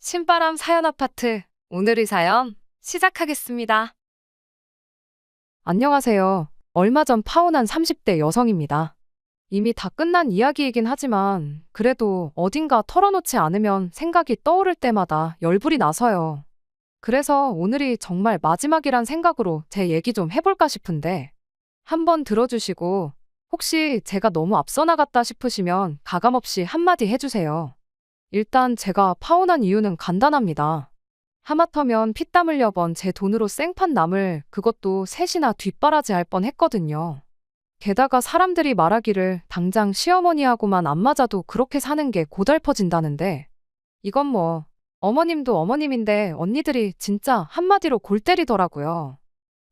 신바람 사연 아파트. 오늘의 사연 시작하겠습니다. 안녕하세요. 얼마 전 파혼한 30대 여성입니다. 이미 다 끝난 이야기이긴 하지만 그래도 어딘가 털어놓지 않으면 생각이 떠오를 때마다 열불이 나서요. 그래서 오늘이 정말 마지막이란 생각으로 제 얘기 좀 해볼까 싶은데 한번 들어주시고 혹시 제가 너무 앞서 나갔다 싶으시면 가감없이 한마디 해주세요. 일단 제가 파혼한 이유는 간단합니다. 하마터면 피땀 흘려 번 제 돈으로 생판 남을 그것도 셋이나 뒷바라지 할 뻔 했거든요. 게다가 사람들이 말하기를 당장 시어머니하고만 안 맞아도 그렇게 사는 게 고달퍼진다는데 이건 뭐 어머님도 어머님인데 언니들이 진짜 한마디로 골 때리더라고요.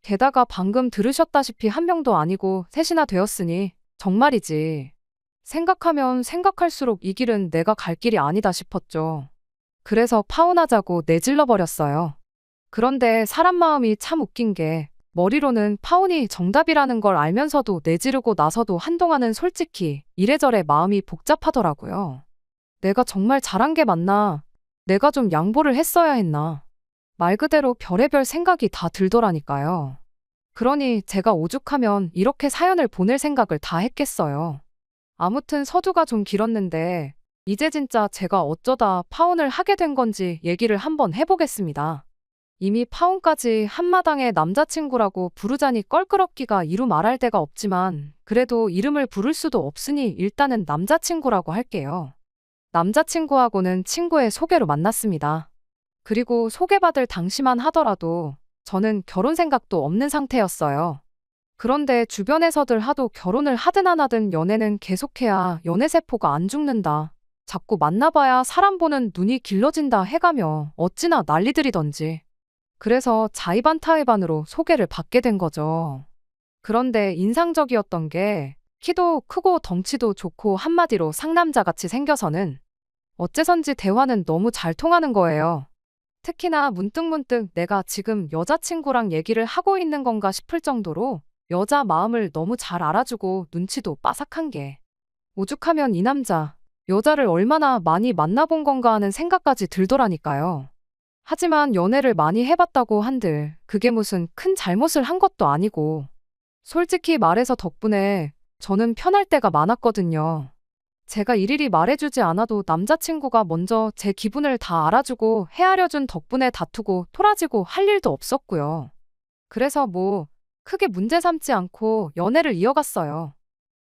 게다가 방금 들으셨다시피 한 명도 아니고 셋이나 되었으니 정말이지. 생각하면 생각할수록 이 길은 내가 갈 길이 아니다 싶었죠. 그래서 파혼하자고 내질러 버렸어요. 그런데 사람 마음이 참 웃긴 게 머리로는 파혼이 정답이라는 걸 알면서도 내지르고 나서도 한동안은 솔직히 이래저래 마음이 복잡하더라고요. 내가 정말 잘한 게 맞나? 내가 좀 양보를 했어야 했나? 말 그대로 별의별 생각이 다 들더라니까요. 그러니 제가 오죽하면 이렇게 사연을 보낼 생각을 다 했겠어요. 아무튼 서두가 좀 길었는데 이제 진짜 제가 어쩌다 파혼을 하게 된 건지 얘기를 한번 해보겠습니다. 이미 파혼까지 한마당에 남자친구라고 부르자니 껄끄럽기가 이루 말할 데가 없지만 그래도 이름을 부를 수도 없으니 일단은 남자친구라고 할게요. 남자친구하고는 친구의 소개로 만났습니다. 그리고 소개받을 당시만 하더라도 저는 결혼 생각도 없는 상태였어요. 그런데 주변에서들 하도 결혼을 하든 안 하든 연애는 계속해야 연애세포가 안 죽는다. 자꾸 만나봐야 사람 보는 눈이 길러진다 해가며 어찌나 난리들이던지. 그래서 자의반타의반으로 소개를 받게 된 거죠. 그런데 인상적이었던 게 키도 크고 덩치도 좋고 한마디로 상남자같이 생겨서는 어째선지 대화는 너무 잘 통하는 거예요. 특히나 문득문득 내가 지금 여자친구랑 얘기를 하고 있는 건가 싶을 정도로 여자 마음을 너무 잘 알아주고 눈치도 빠삭한 게 오죽하면 이 남자, 여자를 얼마나 많이 만나본 건가 하는 생각까지 들더라니까요. 하지만 연애를 많이 해봤다고 한들 그게 무슨 큰 잘못을 한 것도 아니고 솔직히 말해서 덕분에 저는 편할 때가 많았거든요. 제가 일일이 말해주지 않아도 남자친구가 먼저 제 기분을 다 알아주고 헤아려준 덕분에 다투고 토라지고 할 일도 없었고요. 그래서 뭐 크게 문제 삼지 않고 연애를 이어갔어요.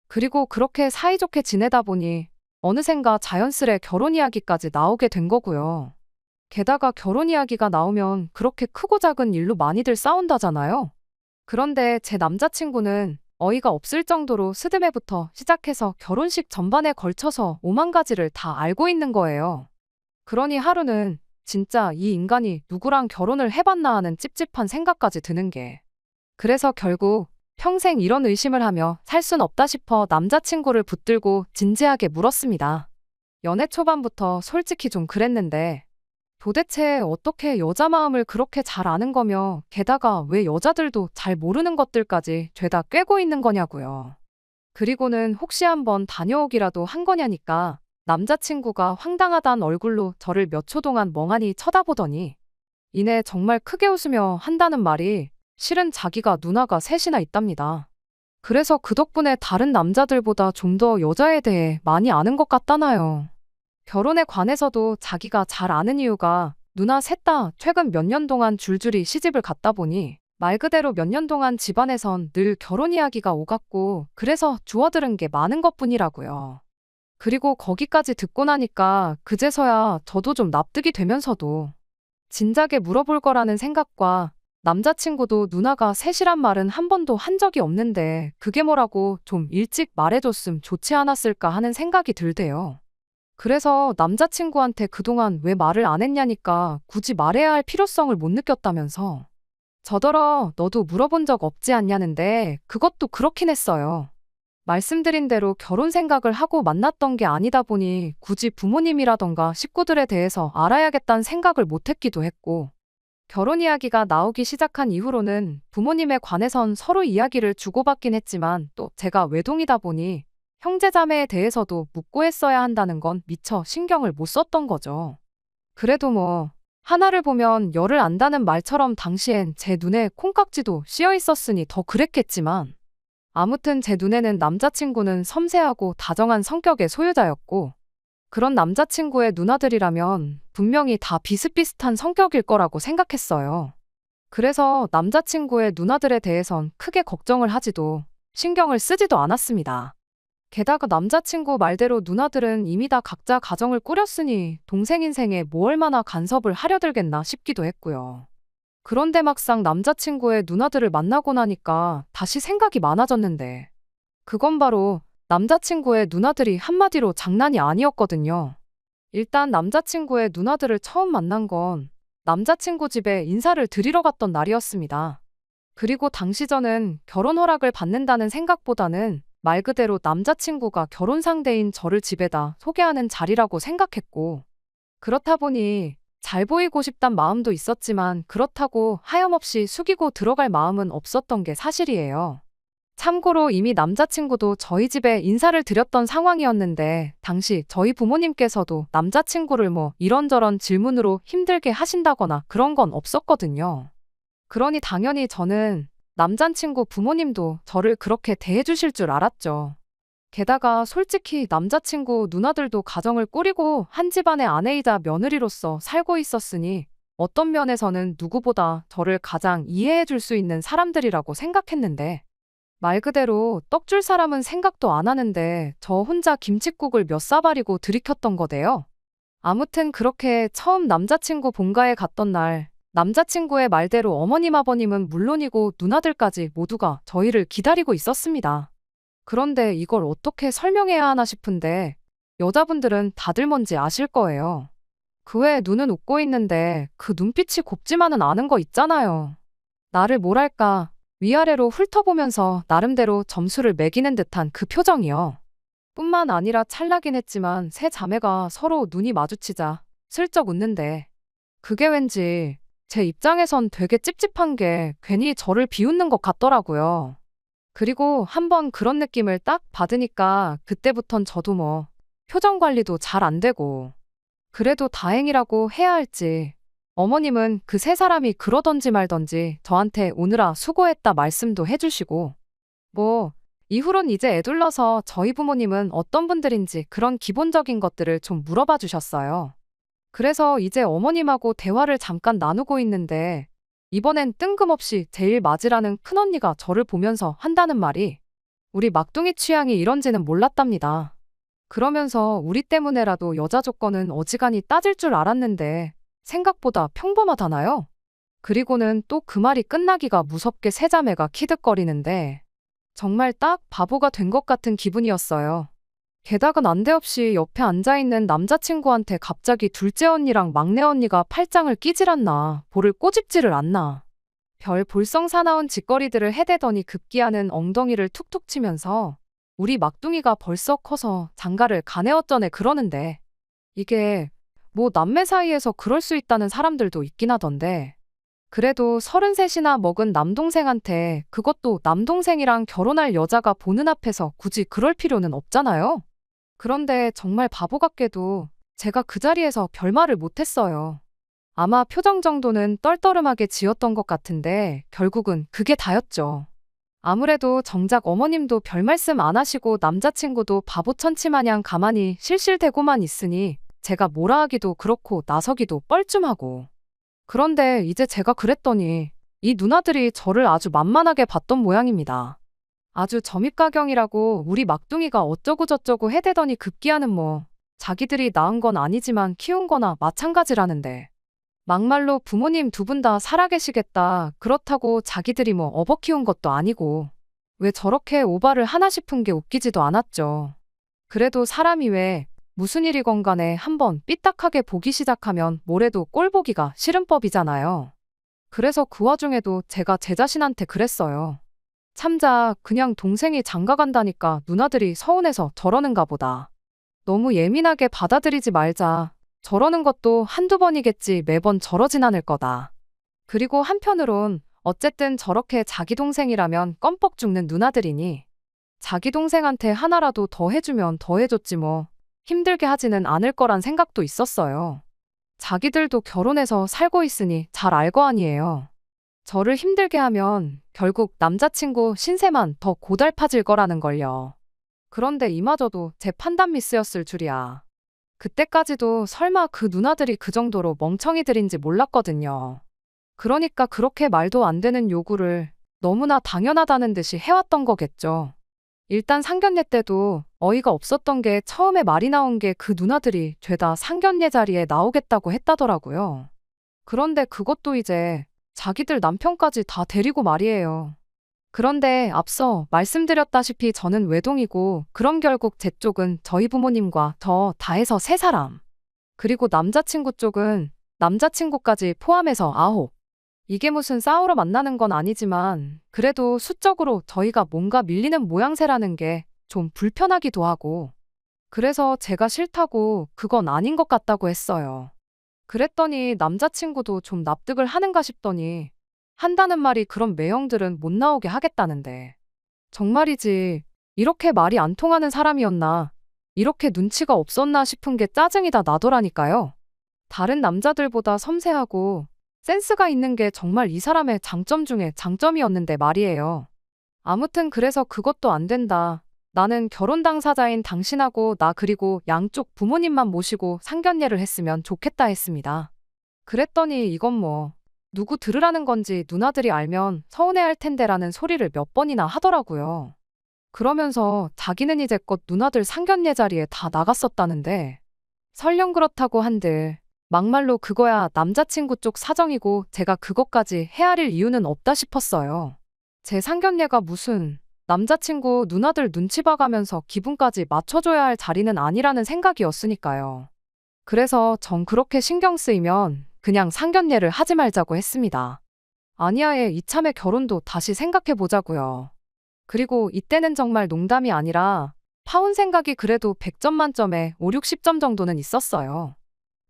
그리고 그렇게 사이좋게 지내다 보니 어느샌가 자연스레 결혼 이야기까지 나오게 된 거고요. 게다가 결혼 이야기가 나오면 그렇게 크고 작은 일로 많이들 싸운다잖아요. 그런데 제 남자친구는 어이가 없을 정도로 스드메부터 시작해서 결혼식 전반에 걸쳐서 오만 가지를 다 알고 있는 거예요. 그러니 하루는 진짜 이 인간이 누구랑 결혼을 해봤나 하는 찝찝한 생각까지 드는 게 그래서 결국 평생 이런 의심을 하며 살 순 없다 싶어 남자친구를 붙들고 진지하게 물었습니다. 연애 초반부터 솔직히 좀 그랬는데 도대체 어떻게 여자 마음을 그렇게 잘 아는 거며 게다가 왜 여자들도 잘 모르는 것들까지 죄다 꿰고 있는 거냐고요. 그리고는 혹시 한번 다녀오기라도 한 거냐니까 남자친구가 황당하단 얼굴로 저를 몇 초 동안 멍하니 쳐다보더니 이내 정말 크게 웃으며 한다는 말이 실은 자기가 누나가 셋이나 있답니다. 그래서 그 덕분에 다른 남자들보다 좀 더 여자에 대해 많이 아는 것 같다나요. 결혼에 관해서도 자기가 잘 아는 이유가 누나 셋 다 최근 몇 년 동안 줄줄이 시집을 갔다 보니 말 그대로 몇 년 동안 집안에선 늘 결혼 이야기가 오갔고 그래서 주워들은 게 많은 것뿐이라고요. 그리고 거기까지 듣고 나니까 그제서야 저도 좀 납득이 되면서도 진작에 물어볼 거라는 생각과 남자친구도 누나가 셋이란 말은 한 번도 한 적이 없는데 그게 뭐라고 좀 일찍 말해줬음 좋지 않았을까 하는 생각이 들대요. 그래서 남자친구한테 그동안 왜 말을 안 했냐니까 굳이 말해야 할 필요성을 못 느꼈다면서 저더러 너도 물어본 적 없지 않냐는데 그것도 그렇긴 했어요. 말씀드린 대로 결혼 생각을 하고 만났던 게 아니다 보니 굳이 부모님이라던가 식구들에 대해서 알아야겠다는 생각을 못 했기도 했고 결혼 이야기가 나오기 시작한 이후로는 부모님에 관해선 서로 이야기를 주고받긴 했지만 또 제가 외동이다 보니 형제자매에 대해서도 묻고 했어야 한다는 건 미처 신경을 못 썼던 거죠. 그래도 뭐, 하나를 보면 열을 안다는 말처럼 당시엔 제 눈에 콩깍지도 씌어 있었으니 더 그랬겠지만, 아무튼 제 눈에는 남자친구는 섬세하고 다정한 성격의 소유자였고, 그런 남자친구의 누나들이라면 분명히 다 비슷비슷한 성격일 거라고 생각했어요. 그래서 남자친구의 누나들에 대해선 크게 걱정을 하지도 신경을 쓰지도 않았습니다. 게다가 남자친구 말대로 누나들은 이미 다 각자 가정을 꾸렸으니 동생 인생에 뭐 얼마나 간섭을 하려 들겠나 싶기도 했고요. 그런데 막상 남자친구의 누나들을 만나고 나니까 다시 생각이 많아졌는데, 그건 바로 남자친구의 누나들이 한마디로 장난이 아니었거든요. 일단 남자친구의 누나들을 처음 만난 건 남자친구 집에 인사를 드리러 갔던 날이었습니다. 그리고 당시 저는 결혼 허락을 받는다는 생각보다는 말 그대로 남자친구가 결혼 상대인 저를 집에다 소개하는 자리라고 생각했고, 그렇다 보니 잘 보이고 싶단 마음도 있었지만 그렇다고 하염없이 숙이고 들어갈 마음은 없었던 게 사실이에요. 참고로 이미 남자친구도 저희 집에 인사를 드렸던 상황이었는데, 당시 저희 부모님께서도 남자친구를 뭐 이런저런 질문으로 힘들게 하신다거나 그런 건 없었거든요. 그러니 당연히 저는 남자친구 부모님도 저를 그렇게 대해주실 줄 알았죠. 게다가 솔직히 남자친구 누나들도 가정을 꾸리고 한 집안의 아내이자 며느리로서 살고 있었으니 어떤 면에서는 누구보다 저를 가장 이해해 줄 수 있는 사람들이라고 생각했는데, 말 그대로 떡 줄 사람은 생각도 안 하는데 저 혼자 김칫국을 몇 사발이고 들이켰던 거대요. 아무튼 그렇게 처음 남자친구 본가에 갔던 날, 남자친구의 말대로 어머님 아버님은 물론이고 누나들까지 모두가 저희를 기다리고 있었습니다. 그런데 이걸 어떻게 설명해야 하나 싶은데, 여자분들은 다들 뭔지 아실 거예요. 그 외에 눈은 웃고 있는데 그 눈빛이 곱지만은 않은 거 있잖아요. 나를 뭐랄까, 위아래로 훑어보면서 나름대로 점수를 매기는 듯한 그 표정이요. 뿐만 아니라 찰나긴 했지만 세 자매가 서로 눈이 마주치자 슬쩍 웃는데, 그게 왠지 제 입장에선 되게 찝찝한 게 괜히 저를 비웃는 것 같더라고요. 그리고 한번 그런 느낌을 딱 받으니까 그때부턴 저도 뭐 표정 관리도 잘 안 되고, 그래도 다행이라고 해야 할지, 어머님은 그 세 사람이 그러던지 말던지 저한테 오느라 수고했다 말씀도 해주시고, 뭐 이후론 이제 애둘러서 저희 부모님은 어떤 분들인지 그런 기본적인 것들을 좀 물어봐 주셨어요. 그래서 이제 어머님하고 대화를 잠깐 나누고 있는데, 이번엔 뜬금없이 제일 맞이라는 큰언니가 저를 보면서 한다는 말이, 우리 막둥이 취향이 이런지는 몰랐답니다. 그러면서 우리 때문에라도 여자 조건은 어지간히 따질 줄 알았는데 생각보다 평범하다나요? 그리고는 또 그 말이 끝나기가 무섭게 세자매가 키득거리는데, 정말 딱 바보가 된 것 같은 기분이었어요. 게다가 난데없이 옆에 앉아있는 남자친구한테 갑자기 둘째 언니랑 막내 언니가 팔짱을 끼질 않나, 볼을 꼬집지를 않나, 별 볼썽사나운 짓거리들을 해대더니 급기야는 엉덩이를 툭툭 치면서 우리 막둥이가 벌써 커서 장가를 가네 어쩌네 그러는데, 이게 뭐 남매 사이에서 그럴 수 있다는 사람들도 있긴 하던데, 그래도 33이나 먹은 남동생한테, 그것도 남동생이랑 결혼할 여자가 보는 앞에서 굳이 그럴 필요는 없잖아요. 그런데 정말 바보 같게도 제가 그 자리에서 별말을 못했어요. 아마 표정 정도는 떨떠름하게 지었던 것 같은데 결국은 그게 다였죠. 아무래도 정작 어머님도 별 말씀 안 하시고 남자친구도 바보천치 마냥 가만히 실실대고만 있으니 제가 뭐라 하기도 그렇고 나서기도 뻘쭘하고. 그런데 이제 제가 그랬더니 이 누나들이 저를 아주 만만하게 봤던 모양입니다. 아주 점입가경이라고 우리 막둥이가 어쩌고저쩌고 해대더니 급기야는 뭐 자기들이 낳은 건 아니지만 키운 거나 마찬가지라는데, 막말로 부모님 두 분 다 살아계시겠다 그렇다고 자기들이 뭐 업어 키운 것도 아니고 왜 저렇게 오바를 하나 싶은 게 웃기지도 않았죠. 그래도 사람이 왜 무슨 일이건 간에 한번 삐딱하게 보기 시작하면 뭐래도 꼴 보기가 싫은 법이잖아요. 그래서 그 와중에도 제가 제 자신한테 그랬어요. 참자, 그냥 동생이 장가 간다니까 누나들이 서운해서 저러는가 보다. 너무 예민하게 받아들이지 말자. 저러는 것도 한두 번이겠지 매번 저러진 않을 거다. 그리고 한편으론 어쨌든 저렇게 자기 동생이라면 껌뻑 죽는 누나들이니 자기 동생한테 하나라도 더 해주면 더 해줬지 뭐 힘들게 하지는 않을 거란 생각도 있었어요. 자기들도 결혼해서 살고 있으니 잘 알 거 아니에요. 저를 힘들게 하면 결국 남자친구 신세만 더 고달파질 거라는 걸요. 그런데 이마저도 제 판단 미스였을 줄이야. 그때까지도 설마 그 누나들이 그 정도로 멍청이들인지 몰랐거든요. 그러니까 그렇게 말도 안 되는 요구를 너무나 당연하다는 듯이 해왔던 거겠죠. 일단 상견례 때도 어이가 없었던 게 처음에 말이 나온 게 그 누나들이 죄다 상견례 자리에 나오겠다고 했다더라고요. 그런데 그것도 이제 자기들 남편까지 다 데리고 말이에요. 그런데 앞서 말씀드렸다시피 저는 외동이고 그럼 결국 제 쪽은 저희 부모님과 저 다 해서 3사람. 그리고 남자친구 쪽은 남자친구까지 포함해서 9. 이게 무슨 싸우러 만나는 건 아니지만 그래도 수적으로 저희가 뭔가 밀리는 모양새라는 게 좀 불편하기도 하고 그래서 제가 싫다고 그건 아닌 것 같다고 했어요. 그랬더니 남자친구도 좀 납득을 하는가 싶더니 한다는 말이 그런 매형들은 못 나오게 하겠다는데 정말이지 이렇게 말이 안 통하는 사람이었나 이렇게 눈치가 없었나 싶은 게 짜증이 다 나더라니까요. 다른 남자들보다 섬세하고 센스가 있는 게 정말 이 사람의 장점 중에 장점이었는데 말이에요. 아무튼 그래서 그것도 안 된다. 나는 결혼 당사자인 당신하고 나 그리고 양쪽 부모님만 모시고 상견례를 했으면 좋겠다 했습니다. 그랬더니 이건 뭐 누구 들으라는 건지 누나들이 알면 서운해할 텐데라는 소리를 몇 번이나 하더라고요. 그러면서 자기는 이제껏 누나들 상견례 자리에 다 나갔었다는데 설령 그렇다고 한들 막말로 그거야 남자친구 쪽 사정이고 제가 그것까지 헤아릴 이유는 없다 싶었어요. 제 상견례가 무슨 남자친구 누나들 눈치 봐가면서 기분까지 맞춰줘야 할 자리는 아니라는 생각이었으니까요. 그래서 전 그렇게 신경 쓰이면 그냥 상견례를 하지 말자고 했습니다. 아니야에 이참에 결혼도 다시 생각해보자고요. 그리고 이때는 정말 농담이 아니라 파혼 생각이 그래도 100점 만점에 5, 60점 정도는 있었어요.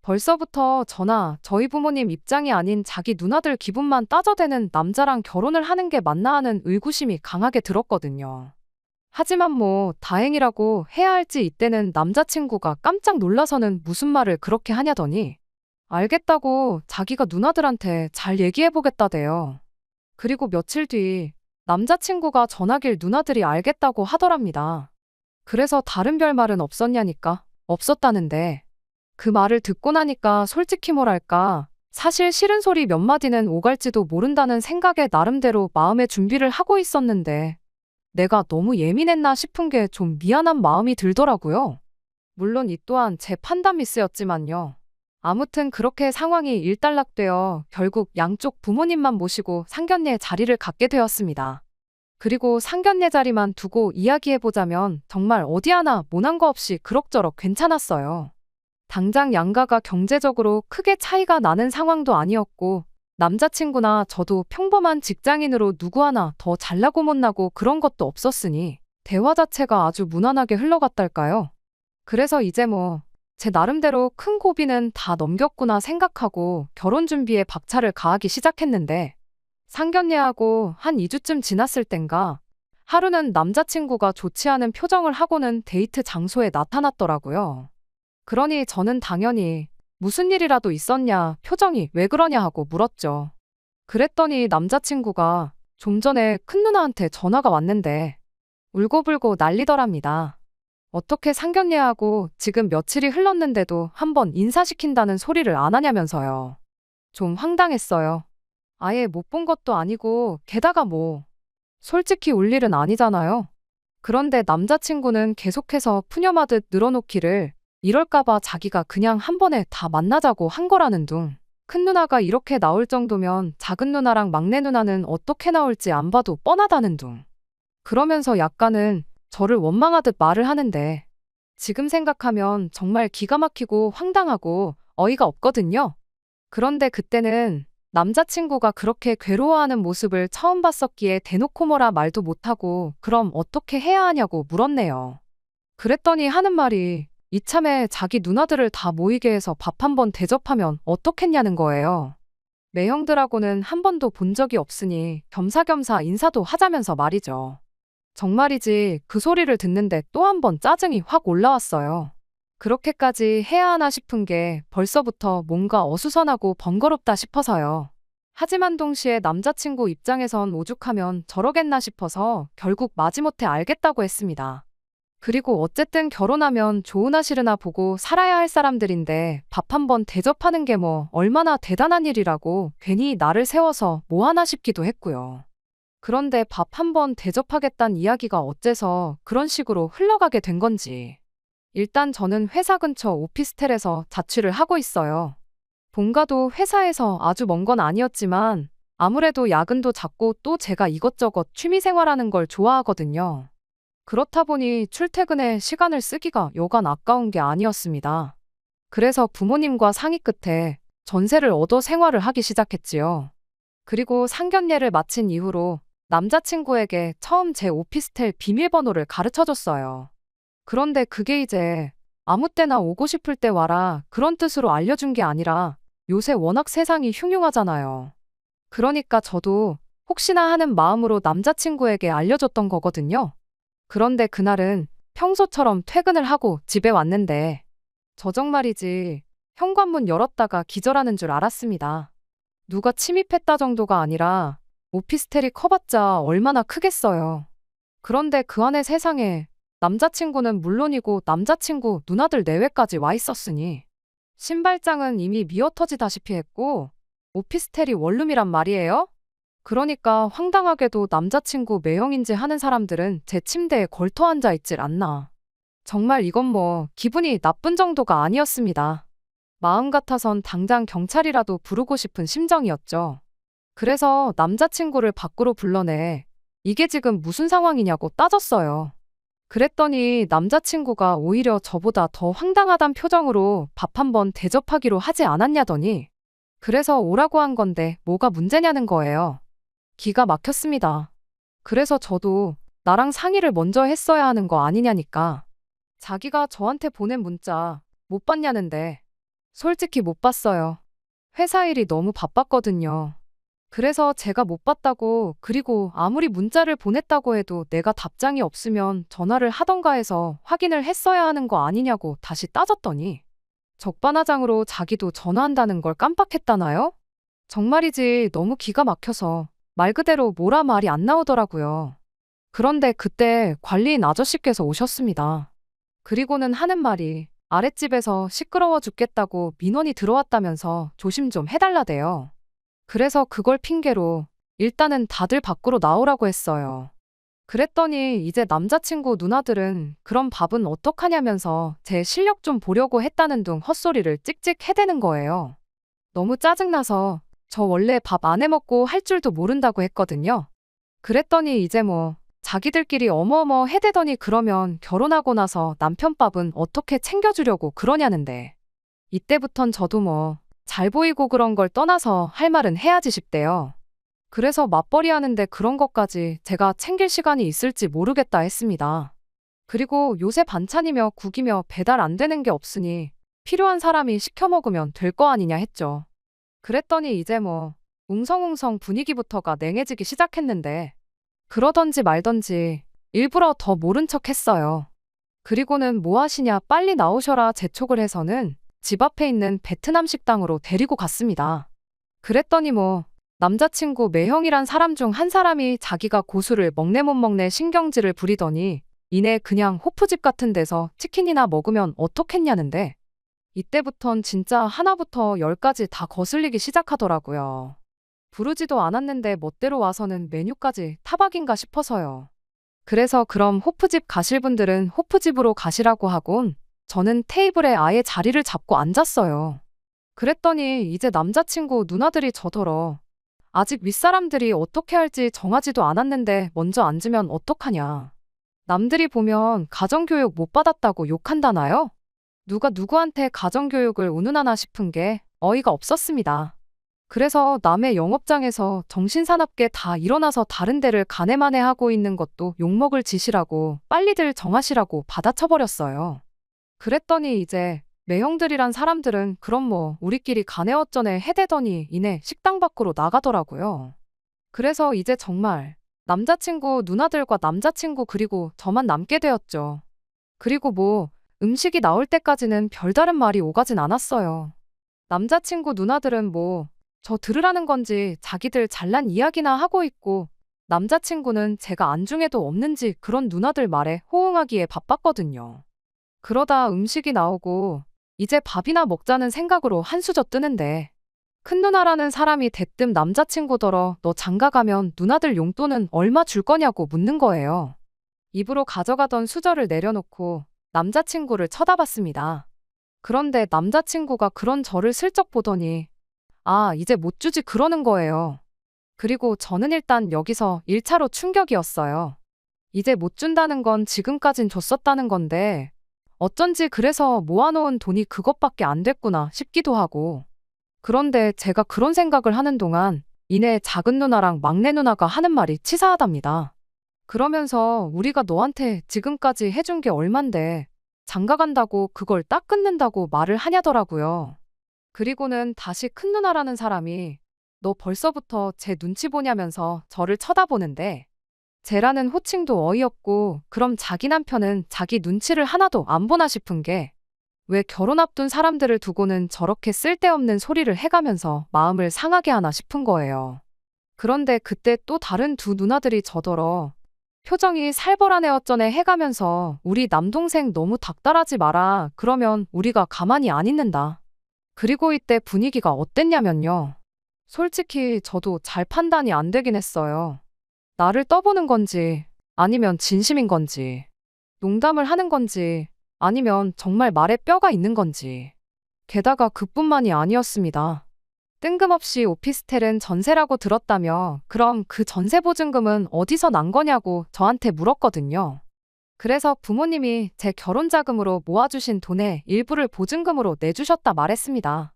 벌써부터 저나 저희 부모님 입장이 아닌 자기 누나들 기분만 따져대는 남자랑 결혼을 하는 게 맞나 하는 의구심이 강하게 들었거든요. 하지만 뭐 다행이라고 해야 할지 이때는 남자친구가 깜짝 놀라서는 무슨 말을 그렇게 하냐더니 알겠다고 자기가 누나들한테 잘 얘기해보겠다대요. 그리고 며칠 뒤 남자친구가 전화길 누나들이 알겠다고 하더랍니다. 그래서 다른 별말은 없었냐니까 없었다는데 그 말을 듣고 나니까 솔직히 뭐랄까 사실 싫은 소리 몇 마디는 오갈지도 모른다는 생각에 나름대로 마음의 준비를 하고 있었는데 내가 너무 예민했나 싶은 게 좀 미안한 마음이 들더라고요. 물론 이 또한 제 판단 미스였지만요. 아무튼 그렇게 상황이 일단락되어 결국 양쪽 부모님만 모시고 상견례 자리를 갖게 되었습니다. 그리고 상견례 자리만 두고 이야기해보자면 정말 어디 하나 모난 거 없이 그럭저럭 괜찮았어요. 당장 양가가 경제적으로 크게 차이가 나는 상황도 아니었고 남자친구나 저도 평범한 직장인으로 누구 하나 더 잘나고 못나고 그런 것도 없었으니 대화 자체가 아주 무난하게 흘러갔달까요. 그래서 이제 뭐 제 나름대로 큰 고비는 다 넘겼구나 생각하고 결혼 준비에 박차를 가하기 시작했는데 상견례하고 한 2주쯤 지났을 땐가 하루는 남자친구가 좋지 않은 표정을 하고는 데이트 장소에 나타났더라고요. 그러니 저는 당연히 무슨 일이라도 있었냐, 표정이 왜 그러냐 하고 물었죠. 그랬더니 남자친구가 좀 전에 큰 누나한테 전화가 왔는데 울고불고 난리더랍니다. 어떻게 상견례하고 지금 며칠이 흘렀는데도 한번 인사시킨다는 소리를 안 하냐면서요. 좀 황당했어요. 아예 못 본 것도 아니고 게다가 뭐 솔직히 울 일은 아니잖아요. 그런데 남자친구는 계속해서 푸념하듯 늘어놓기를 이럴까봐 자기가 그냥 한 번에 다 만나자고 한 거라는 둥. 큰 누나가 이렇게 나올 정도면 작은 누나랑 막내 누나는 어떻게 나올지 안 봐도 뻔하다는 둥. 그러면서 약간은 저를 원망하듯 말을 하는데 지금 생각하면 정말 기가 막히고 황당하고 어이가 없거든요. 그런데 그때는 남자친구가 그렇게 괴로워하는 모습을 처음 봤었기에 대놓고 뭐라 말도 못하고 그럼 어떻게 해야 하냐고 물었네요. 그랬더니 하는 말이 이참에 자기 누나들을 다 모이게 해서 밥 한 번 대접하면 어떻겠냐는 거예요. 매형들하고는 한 번도 본 적이 없으니 겸사겸사 인사도 하자면서 말이죠. 정말이지 그 소리를 듣는데 또 한 번 짜증이 확 올라왔어요. 그렇게까지 해야 하나 싶은 게 벌써부터 뭔가 어수선하고 번거롭다 싶어서요. 하지만 동시에 남자친구 입장에선 오죽하면 저러겠나 싶어서 결국 마지못해 알겠다고 했습니다. 그리고 어쨌든 결혼하면 좋으나 싫으나 보고 살아야 할 사람들인데 밥 한 번 대접하는 게 뭐 얼마나 대단한 일이라고 괜히 나를 세워서 뭐 하나 싶기도 했고요. 그런데 밥 한 번 대접하겠다는 이야기가 어째서 그런 식으로 흘러가게 된 건지. 일단 저는 회사 근처 오피스텔에서 자취를 하고 있어요. 본가도 회사에서 아주 먼 건 아니었지만 아무래도 야근도 잦고 또 제가 이것저것 취미생활하는 걸 좋아하거든요. 그렇다 보니 출퇴근에 시간을 쓰기가 여간 아까운 게 아니었습니다. 그래서 부모님과 상의 끝에 전세를 얻어 생활을 하기 시작했지요. 그리고 상견례를 마친 이후로 남자친구에게 처음 제 오피스텔 비밀번호를 가르쳐줬어요. 그런데 그게 이제 아무 때나 오고 싶을 때 와라 그런 뜻으로 알려준 게 아니라 요새 워낙 세상이 흉흉하잖아요. 그러니까 저도 혹시나 하는 마음으로 남자친구에게 알려줬던 거거든요. 그런데 그날은 평소처럼 퇴근을 하고 집에 왔는데 저 정말이지 현관문 열었다가 기절하는 줄 알았습니다. 누가 침입했다 정도가 아니라 오피스텔이 커봤자 얼마나 크겠어요. 그런데 그 안에 세상에 남자친구는 물론이고 남자친구 누나들 내외까지 와 있었으니 신발장은 이미 미어터지다시피 했고 오피스텔이 원룸이란 말이에요? 그러니까 황당하게도 남자친구 매형인지 하는 사람들은 제 침대에 걸터 앉아 있질 않나. 정말 이건 뭐 기분이 나쁜 정도가 아니었습니다. 마음 같아선 당장 경찰이라도 부르고 싶은 심정이었죠. 그래서 남자친구를 밖으로 불러내 이게 지금 무슨 상황이냐고 따졌어요. 그랬더니 남자친구가 오히려 저보다 더 황당하단 표정으로 밥 한 번 대접하기로 하지 않았냐더니 그래서 오라고 한 건데 뭐가 문제냐는 거예요. 기가 막혔습니다. 그래서 저도 나랑 상의를 먼저 했어야 하는 거 아니냐니까. 자기가 저한테 보낸 문자 못 봤냐는데 솔직히 못 봤어요. 회사 일이 너무 바빴거든요. 그래서 제가 못 봤다고 그리고 아무리 문자를 보냈다고 해도 내가 답장이 없으면 전화를 하던가 해서 확인을 했어야 하는 거 아니냐고 다시 따졌더니 적반하장으로 자기도 전화한다는 걸 깜빡했다나요? 정말이지 너무 기가 막혀서 말 그대로 뭐라 말이 안 나오더라고요. 그런데 그때 관리인 아저씨께서 오셨습니다. 그리고는 하는 말이 아랫집에서 시끄러워 죽겠다고 민원이 들어왔다면서 조심 좀 해달라대요. 그래서 그걸 핑계로 일단은 다들 밖으로 나오라고 했어요. 그랬더니 이제 남자친구 누나들은 그럼 밥은 어떡하냐면서 제 실력 좀 보려고 했다는 둥 헛소리를 찍찍 해대는 거예요. 너무 짜증나서 저 원래 밥 안 해먹고 할 줄도 모른다고 했거든요. 그랬더니 이제 뭐 자기들끼리 어머어머 해대더니 그러면 결혼하고 나서 남편 밥은 어떻게 챙겨주려고 그러냐는데 이때부턴 저도 뭐 잘 보이고 그런 걸 떠나서 할 말은 해야지 싶대요. 그래서 맞벌이 하는데 그런 것까지 제가 챙길 시간이 있을지 모르겠다 했습니다. 그리고 요새 반찬이며 국이며 배달 안 되는 게 없으니 필요한 사람이 시켜 먹으면 될 거 아니냐 했죠. 그랬더니 이제 뭐 웅성웅성 분위기부터가 냉해지기 시작했는데 그러던지 말던지 일부러 더 모른 척 했어요. 그리고는 뭐 하시냐 빨리 나오셔라 재촉을 해서는 집 앞에 있는 베트남 식당으로 데리고 갔습니다. 그랬더니 뭐 남자친구 매형이란 사람 중 한 사람이 자기가 고수를 먹네 못 먹네 신경질을 부리더니 이내 그냥 호프집 같은 데서 치킨이나 먹으면 어떻겠냐는데 이때부턴 진짜 하나부터 열까지 다 거슬리기 시작하더라고요. 부르지도 않았는데 멋대로 와서는 메뉴까지 타박인가 싶어서요. 그래서 그럼 호프집 가실 분들은 호프집으로 가시라고 하곤 저는 테이블에 아예 자리를 잡고 앉았어요. 그랬더니 이제 남자친구 누나들이 저더러 아직 윗사람들이 어떻게 할지 정하지도 않았는데 먼저 앉으면 어떡하냐. 남들이 보면 가정교육 못 받았다고 욕한다나요? 누가 누구한테 가정교육을 운운하나 싶은 게 어이가 없었습니다. 그래서 남의 영업장에서 정신사납게 다 일어나서 다른 데를 가네마네 하고 있는 것도 욕먹을 짓이라고 빨리들 정하시라고 받아쳐버렸어요. 그랬더니 이제 매형들이란 사람들은 그럼 뭐 우리끼리 가네 어쩌네 해대더니 이내 식당 밖으로 나가더라고요. 그래서 이제 정말 남자친구 누나들과 남자친구 그리고 저만 남게 되었죠. 그리고 뭐 음식이 나올 때까지는 별다른 말이 오가진 않았어요. 남자친구 누나들은 뭐, 저 들으라는 건지 자기들 잘난 이야기나 하고 있고, 남자친구는 제가 안중에도 없는지 그런 누나들 말에 호응하기에 바빴거든요. 그러다 음식이 나오고, 이제 밥이나 먹자는 생각으로 한수저 뜨는데, 큰 누나라는 사람이 대뜸 남자친구더러 너 장가 가면 누나들 용돈은 얼마 줄 거냐고 묻는 거예요. 입으로 가져가던 수저를 내려놓고 남자친구를 쳐다봤습니다. 그런데 남자친구가 그런 저를 슬쩍 보더니 아, 이제 못 주지 그러는 거예요. 그리고 저는 일단 여기서 1차로 충격이었어요. 이제 못 준다는 건 지금까진 줬었다는 건데 어쩐지 그래서 모아놓은 돈이 그것밖에 안 됐구나 싶기도 하고. 그런데 제가 그런 생각을 하는 동안 이내 작은 누나랑 막내 누나가 하는 말이 치사하답니다. 그러면서 우리가 너한테 지금까지 해준 게 얼만데 장가 간다고 그걸 딱 끊는다고 말을 하냐더라고요. 그리고는 다시 큰 누나라는 사람이 너 벌써부터 제 눈치 보냐면서 저를 쳐다보는데 쟤라는 호칭도 어이없고 그럼 자기 남편은 자기 눈치를 하나도 안 보나 싶은 게 왜 결혼 앞둔 사람들을 두고는 저렇게 쓸데없는 소리를 해가면서 마음을 상하게 하나 싶은 거예요. 그런데 그때 또 다른 두 누나들이 저더러 표정이 살벌하네 어쩌네 해가면서 우리 남동생 너무 닥달하지 마라. 그러면 우리가 가만히 안 있는다. 그리고 이때 분위기가 어땠냐면요. 솔직히 저도 잘 판단이 안 되긴 했어요. 나를 떠보는 건지 아니면 진심인 건지 농담을 하는 건지 아니면 정말 말에 뼈가 있는 건지. 게다가 그뿐만이 아니었습니다. 뜬금없이 오피스텔은 전세라고 들었다며 그럼 그 전세 보증금은 어디서 난 거냐고 저한테 물었거든요. 그래서 부모님이 제 결혼 자금으로 모아주신 돈의 일부를 보증금으로 내주셨다 말했습니다.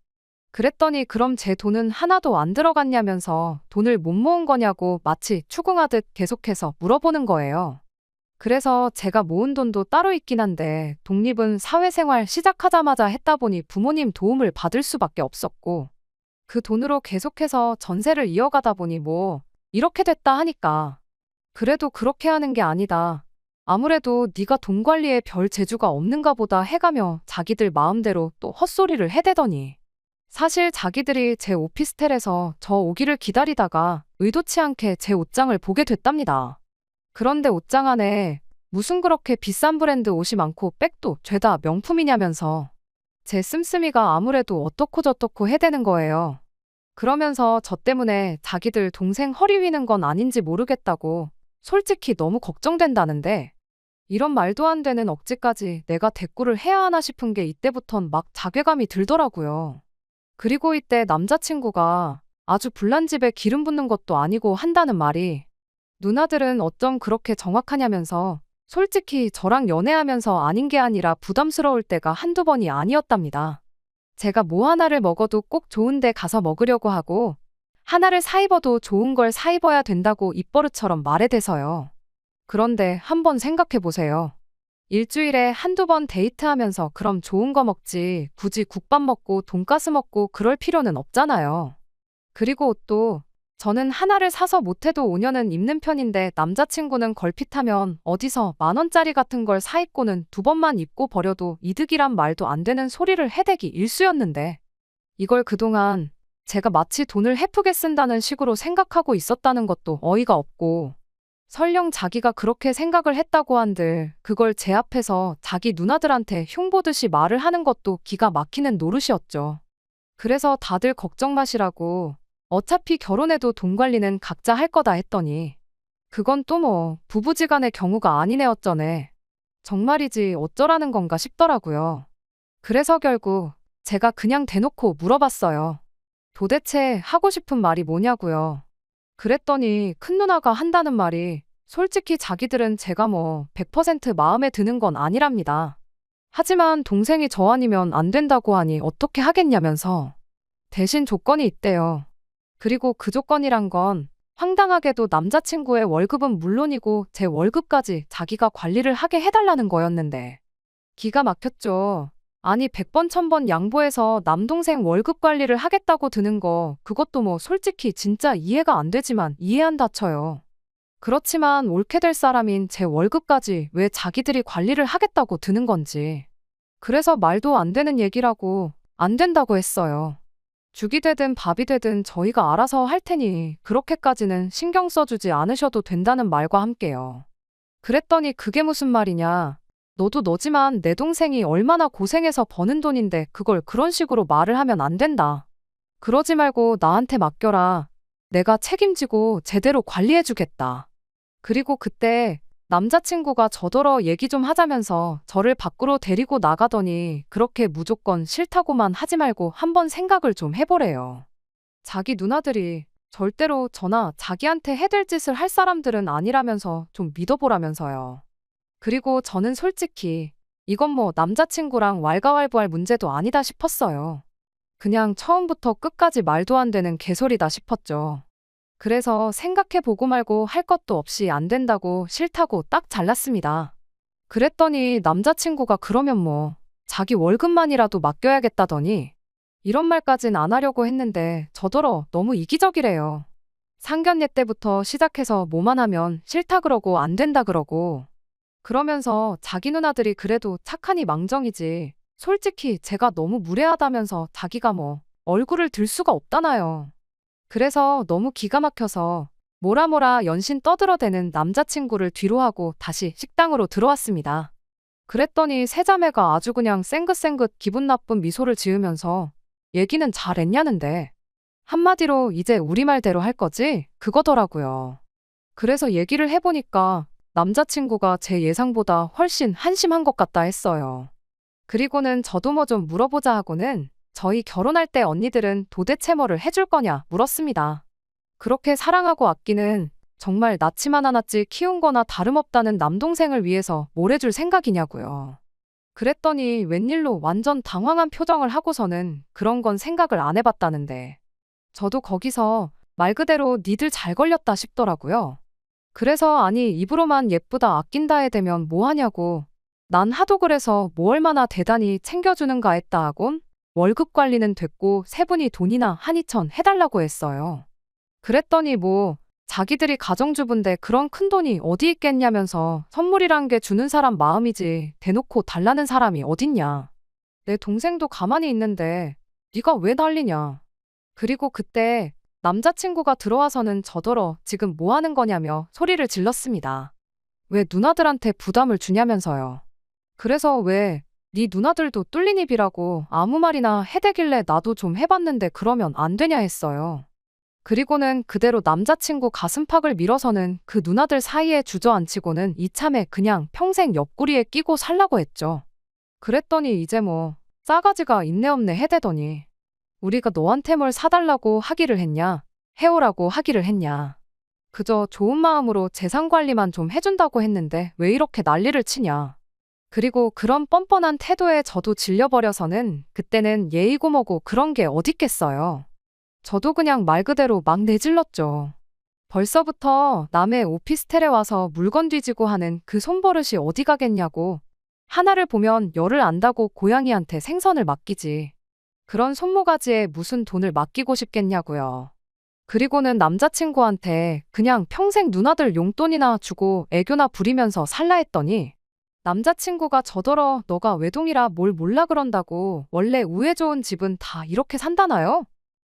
그랬더니 그럼 제 돈은 하나도 안 들어갔냐면서 돈을 못 모은 거냐고 마치 추궁하듯 계속해서 물어보는 거예요. 그래서 제가 모은 돈도 따로 있긴 한데 독립은 사회생활 시작하자마자 했다 보니 부모님 도움을 받을 수밖에 없었고 그 돈으로 계속해서 전세를 이어가다 보니 뭐 이렇게 됐다 하니까 그래도 그렇게 하는 게 아니다. 아무래도 네가 돈 관리에 별 재주가 없는가 보다 해가며 자기들 마음대로 또 헛소리를 해대더니 사실 자기들이 제 오피스텔에서 저 오기를 기다리다가 의도치 않게 제 옷장을 보게 됐답니다. 그런데 옷장 안에 무슨 그렇게 비싼 브랜드 옷이 많고 백도 죄다 명품이냐면서 제 씀씀이가 아무래도 어떻고 저떻고 해대는 거예요. 그러면서 저 때문에 자기들 동생 허리 휘는 건 아닌지 모르겠다고 솔직히 너무 걱정된다는데 이런 말도 안 되는 억지까지 내가 대꾸를 해야 하나 싶은 게 이때부턴 막 자괴감이 들더라고요. 그리고 이때 남자친구가 아주 불난 집에 기름 붓는 것도 아니고 한다는 말이 누나들은 어쩜 그렇게 정확하냐면서 솔직히 저랑 연애하면서 아닌 게 아니라 부담스러울 때가 한두 번이 아니었답니다. 제가 뭐 하나를 먹어도 꼭 좋은 데 가서 먹으려고 하고 하나를 사 입어도 좋은 걸 사 입어야 된다고 입버릇처럼 말해대서요. 그런데 한번 생각해 보세요. 일주일에 한두 번 데이트하면서 그럼 좋은 거 먹지 굳이 국밥 먹고 돈가스 먹고 그럴 필요는 없잖아요. 그리고 옷도 저는 하나를 사서 못해도 5년은 입는 편인데 남자친구는 걸핏하면 어디서 10,000원짜리 같은 걸 사 입고는 2번만 입고 버려도 이득이란 말도 안 되는 소리를 해대기 일쑤였는데 이걸 그동안 제가 마치 돈을 헤프게 쓴다는 식으로 생각하고 있었다는 것도 어이가 없고 설령 자기가 그렇게 생각을 했다고 한들 그걸 제 앞에서 자기 누나들한테 흉보듯이 말을 하는 것도 기가 막히는 노릇이었죠. 그래서 다들 걱정 마시라고 어차피 결혼해도 돈 관리는 각자 할 거다 했더니 그건 또 뭐 부부지간의 경우가 아니네 어쩌네. 정말이지 어쩌라는 건가 싶더라고요. 그래서 결국 제가 그냥 대놓고 물어봤어요. 도대체 하고 싶은 말이 뭐냐고요. 그랬더니 큰 누나가 한다는 말이 솔직히 자기들은 제가 뭐 100% 마음에 드는 건 아니랍니다. 하지만 동생이 저 아니면 안 된다고 하니 어떻게 하겠냐면서 대신 조건이 있대요. 그리고 그 조건이란 건 황당하게도 남자친구의 월급은 물론이고 제 월급까지 자기가 관리를 하게 해달라는 거였는데 기가 막혔죠. 아니 100번 1000번 양보해서 남동생 월급 관리를 하겠다고 드는 거 그것도 뭐 솔직히 진짜 이해가 안 되지만 이해한다 쳐요. 그렇지만 옳게 될 사람인 제 월급까지 왜 자기들이 관리를 하겠다고 드는 건지. 그래서 말도 안 되는 얘기라고 안 된다고 했어요. 죽이 되든 밥이 되든 저희가 알아서 할 테니 그렇게까지는 신경 써주지 않으셔도 된다는 말과 함께요. 그랬더니 그게 무슨 말이냐. 너도 너지만 내 동생이 얼마나 고생해서 버는 돈인데 그걸 그런 식으로 말을 하면 안 된다. 그러지 말고 나한테 맡겨라. 내가 책임지고 제대로 관리해주겠다. 그리고 그때 남자친구가 저더러 얘기 좀 하자면서 저를 밖으로 데리고 나가더니 그렇게 무조건 싫다고만 하지 말고 한번 생각을 좀 해보래요. 자기 누나들이 절대로 저나 자기한테 해댈 짓을 할 사람들은 아니라면서 좀 믿어보라면서요. 그리고 저는 솔직히 이건 뭐 남자친구랑 왈가왈부할 문제도 아니다 싶었어요. 그냥 처음부터 끝까지 말도 안 되는 개소리다 싶었죠. 그래서 생각해보고 말고 할 것도 없이 안 된다고 싫다고 딱 잘랐습니다. 그랬더니 남자친구가 그러면 뭐 자기 월급만이라도 맡겨야겠다더니 이런 말까진 안 하려고 했는데 저더러 너무 이기적이래요. 상견례 때부터 시작해서 뭐만 하면 싫다 그러고 안 된다 그러고 그러면서 자기 누나들이 그래도 착하니 망정이지 솔직히 제가 너무 무례하다면서 자기가 뭐 얼굴을 들 수가 없다나요. 그래서 너무 기가 막혀서 뭐라 연신 떠들어대는 남자친구를 뒤로하고 다시 식당으로 들어왔습니다. 그랬더니 세자매가 아주 그냥 쌩긋쌩긋 기분 나쁜 미소를 지으면서 얘기는 잘했냐는데 한마디로 이제 우리말대로 할 거지? 그거더라고요. 그래서 얘기를 해보니까 남자친구가 제 예상보다 훨씬 한심한 것 같다 했어요. 그리고는 저도 뭐 좀 물어보자 하고는 저희 결혼할 때 언니들은 도대체 뭐를 해줄 거냐 물었습니다. 그렇게 사랑하고 아끼는 정말 낳지만 않았지 키운 거나 다름없다는 남동생을 위해서 뭘 해줄 생각이냐고요. 그랬더니 웬일로 완전 당황한 표정을 하고서는 그런 건 생각을 안 해봤다는데 저도 거기서 말 그대로 니들 잘 걸렸다 싶더라고요. 그래서 아니 입으로만 예쁘다 아낀다 해대면 뭐 하냐고 난 하도 그래서 뭐 얼마나 대단히 챙겨주는가 했다 하곤 월급 관리는 됐고 세 분이 돈이나 한 2천 해달라고 했어요. 그랬더니 뭐 자기들이 가정주부인데 그런 큰 돈이 어디 있겠냐면서 선물이란 게 주는 사람 마음이지 대놓고 달라는 사람이 어딨냐. 내 동생도 가만히 있는데 네가 왜 난리냐. 그리고 그때 남자친구가 들어와서는 저더러 지금 뭐 하는 거냐며 소리를 질렀습니다. 왜 누나들한테 부담을 주냐면서요. 그래서 왜 네 누나들도 뚫린 입이라고 아무 말이나 해대길래 나도 좀 해봤는데 그러면 안 되냐 했어요. 그리고는 그대로 남자친구 가슴팍을 밀어서는 그 누나들 사이에 주저앉히고는 이참에 그냥 평생 옆구리에 끼고 살라고 했죠. 그랬더니 이제 뭐 싸가지가 있네 없네 해대더니 우리가 너한테 뭘 사달라고 하기를 했냐 해오라고 하기를 했냐 그저 좋은 마음으로 재산관리만 좀 해준다고 했는데 왜 이렇게 난리를 치냐. 그리고 그런 뻔뻔한 태도에 저도 질려버려서는 그때는 예의고 뭐고 그런 게 어딨겠어요. 저도 그냥 말 그대로 막 내질렀죠. 벌써부터 남의 오피스텔에 와서 물건 뒤지고 하는 그 손버릇이 어디 가겠냐고. 하나를 보면 열을 안다고 고양이한테 생선을 맡기지. 그런 손모가지에 무슨 돈을 맡기고 싶겠냐고요. 그리고는 남자친구한테 그냥 평생 누나들 용돈이나 주고 애교나 부리면서 살라 했더니 남자친구가 저더러 너가 외동이라 뭘 몰라 그런다고 원래 우애 좋은 집은 다 이렇게 산다나요?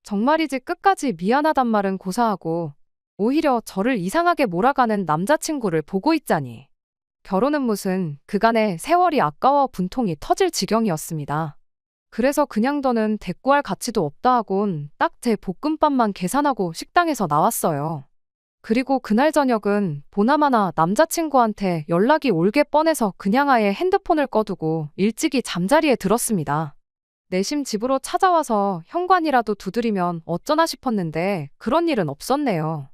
정말이지 끝까지 미안하단 말은 고사하고 오히려 저를 이상하게 몰아가는 남자친구를 보고 있자니. 결혼은 무슨 그간의 세월이 아까워 분통이 터질 지경이었습니다. 그래서 그냥 더는 대꾸할 가치도 없다 하곤 딱 제 볶음밥만 계산하고 식당에서 나왔어요. 그리고 그날 저녁은 보나마나 남자친구한테 연락이 올게 뻔해서 그냥 아예 핸드폰을 꺼두고 일찍이 잠자리에 들었습니다. 내심 집으로 찾아와서 현관이라도 두드리면 어쩌나 싶었는데 그런 일은 없었네요.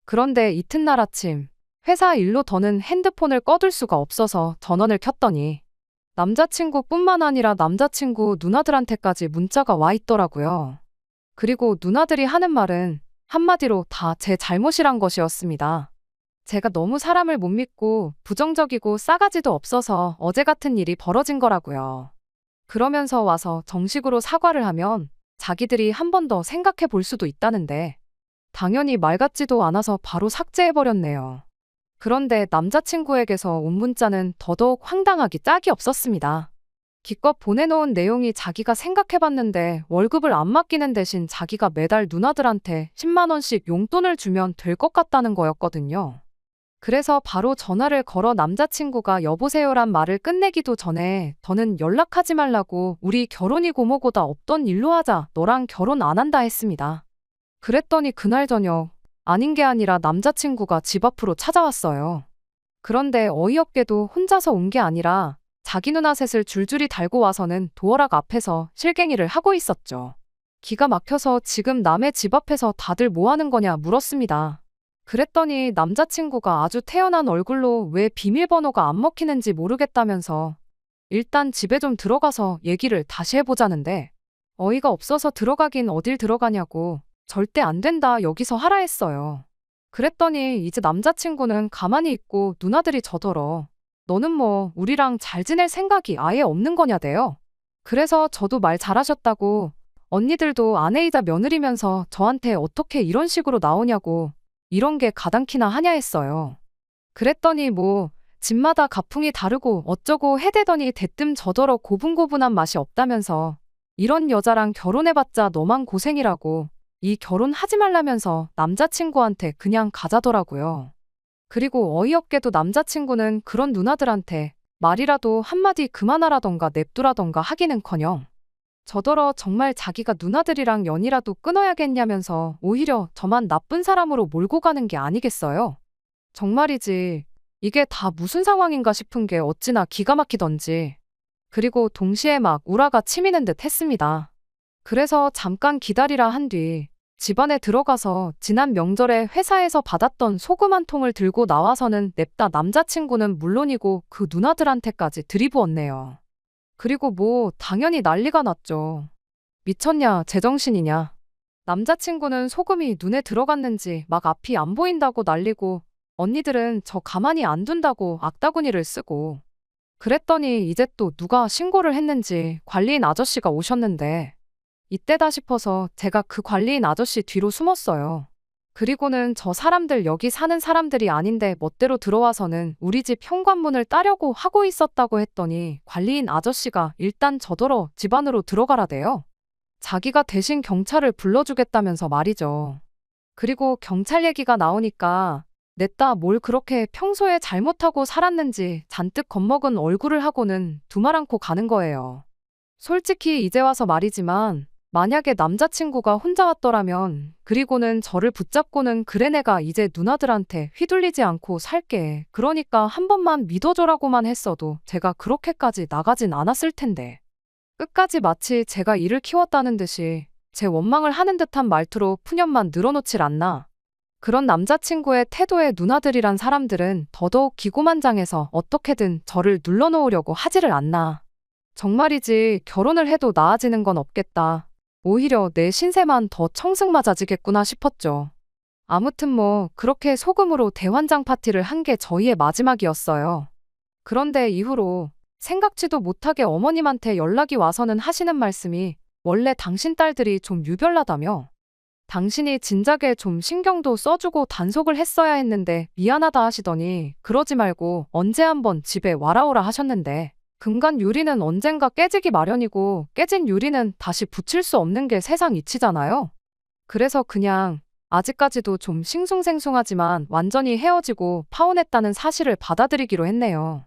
그런데 이튿날 아침 회사 일로 더는 핸드폰을 꺼둘 수가 없어서 전원을 켰더니 남자친구뿐만 아니라 남자친구 누나들한테까지 문자가 와 있더라고요. 그리고 누나들이 하는 말은 한마디로 다 제 잘못이란 것이었습니다. 제가 너무 사람을 못 믿고 부정적이고 싸가지도 없어서 어제 같은 일이 벌어진 거라고요. 그러면서 와서 정식으로 사과를 하면 자기들이 한 번 더 생각해 볼 수도 있다는데 당연히 말 같지도 않아서 바로 삭제해버렸네요. 그런데 남자친구에게서 온 문자는 더더욱 황당하기 짝이 없었습니다. 기껏 보내놓은 내용이 자기가 생각해봤는데 월급을 안 맡기는 대신 자기가 매달 누나들한테 10만 원씩 용돈을 주면 될 것 같다는 거였거든요. 그래서 바로 전화를 걸어 남자친구가 여보세요란 말을 끝내기도 전에 더는 연락하지 말라고 우리 결혼이 고모고다 없던 일로 하자 너랑 결혼 안 한다 했습니다. 그랬더니 그날 저녁 아닌 게 아니라 남자친구가 집 앞으로 찾아왔어요. 그런데 어이없게도 혼자서 온 게 아니라 자기 누나 셋을 줄줄이 달고 와서는 도어락 앞에서 실갱이를 하고 있었죠. 기가 막혀서 지금 남의 집 앞에서 다들 뭐 하는 거냐 물었습니다. 그랬더니 남자친구가 아주 태연한 얼굴로 왜 비밀번호가 안 먹히는지 모르겠다면서 일단 집에 좀 들어가서 얘기를 다시 해보자는데 어이가 없어서 들어가긴 어딜 들어가냐고 절대 안 된다 여기서 하라 했어요. 그랬더니 이제 남자친구는 가만히 있고 누나들이 저더러 너는 뭐 우리랑 잘 지낼 생각이 아예 없는 거냐대요. 그래서 저도 말 잘하셨다고 언니들도 아내이자 며느리면서 저한테 어떻게 이런 식으로 나오냐고 이런 게 가당키나 하냐 했어요. 그랬더니 뭐 집마다 가풍이 다르고 어쩌고 해대더니 대뜸 저더러 고분고분한 맛이 없다면서 이런 여자랑 결혼해봤자 너만 고생이라고 이 결혼하지 말라면서 남자친구한테 그냥 가자더라고요. 그리고 어이없게도 남자친구는 그런 누나들한테 말이라도 한마디 그만하라던가 냅두라던가 하기는커녕 저더러 정말 자기가 누나들이랑 연이라도 끊어야겠냐면서 오히려 저만 나쁜 사람으로 몰고 가는 게 아니겠어요? 정말이지 이게 다 무슨 상황인가 싶은 게 어찌나 기가 막히던지. 그리고 동시에 막 우라가 치미는 듯 했습니다. 그래서 잠깐 기다리라 한 뒤 집안에 들어가서 지난 명절에 회사에서 받았던 소금 한 통을 들고 나와서는 냅다 남자친구는 물론이고 그 누나들한테까지 들이부었네요. 그리고 뭐 당연히 난리가 났죠. 미쳤냐 제정신이냐. 남자친구는 소금이 눈에 들어갔는지 막 앞이 안 보인다고 난리고 언니들은 저 가만히 안 둔다고 악다구니를 쓰고 그랬더니 이제 또 누가 신고를 했는지 관리인 아저씨가 오셨는데 이때다 싶어서 제가 그 관리인 아저씨 뒤로 숨었어요. 그리고는 저 사람들 여기 사는 사람들이 아닌데 멋대로 들어와서는 우리 집 현관문을 따려고 하고 있었다고 했더니 관리인 아저씨가 일단 저더러 집 안으로 들어가라대요. 자기가 대신 경찰을 불러주겠다면서 말이죠. 그리고 경찰 얘기가 나오니까 냈다 뭘 그렇게 평소에 잘못하고 살았는지 잔뜩 겁먹은 얼굴을 하고는 두말 않고 가는 거예요. 솔직히 이제 와서 말이지만 만약에 남자친구가 혼자 왔더라면 그리고는 저를 붙잡고는 그래 내가 이제 누나들한테 휘둘리지 않고 살게. 그러니까 한 번만 믿어줘라고만 했어도 제가 그렇게까지 나가진 않았을 텐데. 끝까지 마치 제가 이를 키웠다는 듯이 제 원망을 하는 듯한 말투로 푸념만 늘어놓질 않나. 그런 남자친구의 태도에 누나들이란 사람들은 더더욱 기고만장해서 어떻게든 저를 눌러놓으려고 하지를 않나. 정말이지 결혼을 해도 나아지는 건 없겠다. 오히려 내 신세만 더 청승맞아지겠구나 싶었죠. 아무튼 뭐 그렇게 소금으로 대환장 파티를 한 게 저희의 마지막이었어요. 그런데 이후로 생각지도 못하게 어머님한테 연락이 와서는 하시는 말씀이 원래 당신 딸들이 좀 유별나다며 당신이 진작에 좀 신경도 써주고 단속을 했어야 했는데 미안하다 하시더니 그러지 말고 언제 한번 집에 와라오라 하셨는데 금간 유리는 언젠가 깨지기 마련이고 깨진 유리는 다시 붙일 수 없는 게 세상 이치잖아요. 그래서 그냥 아직까지도 좀 싱숭생숭하지만 완전히 헤어지고 파혼했다는 사실을 받아들이기로 했네요.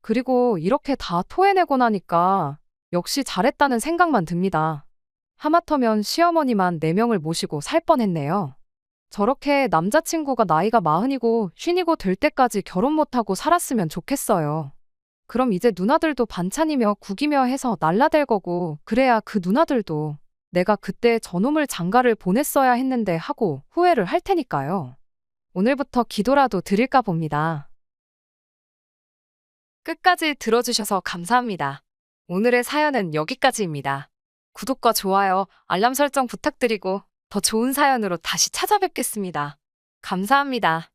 그리고 이렇게 다 토해내고 나니까 역시 잘했다는 생각만 듭니다. 하마터면 시어머니만 4명을 모시고 살 뻔했네요. 저렇게 남자친구가 나이가 40이고 50이고 될 때까지 결혼 못하고 살았으면 좋겠어요. 그럼 이제 누나들도 반찬이며 국이며 해서 날라댈 거고 그래야 그 누나들도 내가 그때 저놈을 장가를 보냈어야 했는데 하고 후회를 할 테니까요. 오늘부터 기도라도 드릴까 봅니다. 끝까지 들어주셔서 감사합니다. 오늘의 사연은 여기까지입니다. 구독과 좋아요, 알람 설정 부탁드리고 더 좋은 사연으로 다시 찾아뵙겠습니다. 감사합니다.